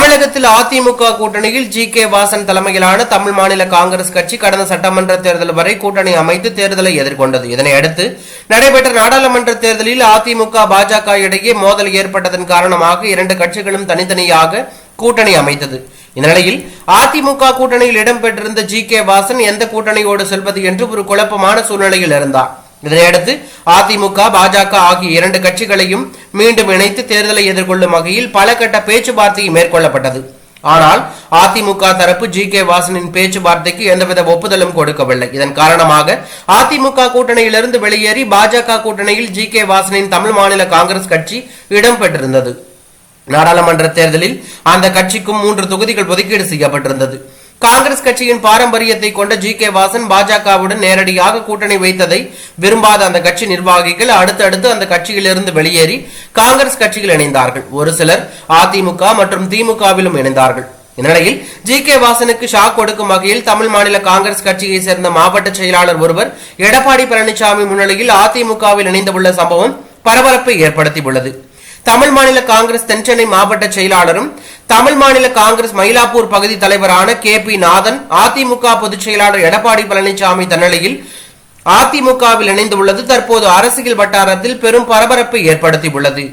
தமிழகத்தில் அதிமுக கூட்டணியில் ஜி.கே. வாசன் தலைமையிலான தமிழ் மாநில காங்கிரஸ் கட்சி கடந்த சட்டமன்ற தேர்தல் வரை கூட்டணி அமைத்து தேர்தலை எதிர்கொண்டது. இதனையடுத்து நடைபெற்ற நாடாளுமன்ற தேர்தலில் அதிமுக பாஜக இடையே மோதல் ஏற்பட்டதன் காரணமாக இரண்டு கட்சிகளும் தனித்தனியாக கூட்டணி அமைத்தது. இந்நிலையில் அதிமுக கூட்டணியில் இடம்பெற்றிருந்த ஜி.கே. வாசன் எந்த கூட்டணியோடு செல்வது என்று ஒரு குழப்பமான சூழ்நிலையில் இருந்தார். இதனையடுத்து அதிமுக பாஜக ஆகிய இரண்டு கட்சிகளையும் மீண்டும் இணைத்து தேர்தலை எதிர்கொள்ளும் வகையில் பல கட்ட பேச்சுவார்த்தை மேற்கொள்ளப்பட்டது. ஆனால் அதிமுக தரப்பு ஜி.கே. வாசனின் பேச்சுவார்த்தைக்கு எந்தவித ஒப்புதலும் கொடுக்கவில்லை. இதன் காரணமாக அதிமுக கூட்டணியிலிருந்து வெளியேறி பாஜக கூட்டணியில் ஜி.கே. வாசனின் தமிழ் மாநில காங்கிரஸ் கட்சி இடம்பெற்றிருந்தது. நாடாளுமன்ற தேர்தலில் அந்த கட்சிக்கும் 3 தொகுதிகள் ஒதுக்கீடு செய்யப்பட்டிருந்தது. காங்கிரஸ் கட்சியின் பாரம்பரியத்தை கொண்ட ஜி.கே. வாசன் பாஜகவுடன் நேரடியாக கூட்டணி வைத்ததை விரும்பாத அந்த கட்சி நிர்வாகிகள் அடுத்தடுத்து அந்த கட்சியிலிருந்து வெளியேறி காங்கிரஸ் கட்சியில் இணைந்தார்கள். ஒரு சிலர் அதிமுக மற்றும் திமுகவிலும் இணைந்தார்கள். இந்நிலையில் ஜி.கே. வாசனுக்கு ஷாக் கொடுக்கும் வகையில் தமிழ் மாநில காங்கிரஸ் கட்சியை சேர்ந்த மாவட்ட செயலாளர் ஒருவர் எடப்பாடி பழனிசாமி முன்னிலையில் அதிமுகவில் இணைந்துள்ள சம்பவம் பரபரப்பை ஏற்படுத்தியுள்ளது. தமிழ் மாநில காங்கிரஸ் தென்சென்னை மாவட்ட செயலாளரும் தமிழ் மாநில காங்கிரஸ் மயிலாப்பூர் பகுதி தலைவரான கே.பி. நாதன் அதிமுக பொதுச் செயலாளர் எடப்பாடி பழனிசாமி தன்னிலையில் அதிமுகவில் இணைந்துள்ளது தற்போது அரசியல் வட்டாரத்தில் பெரும் பரபரப்பை ஏற்படுத்தியுள்ளது.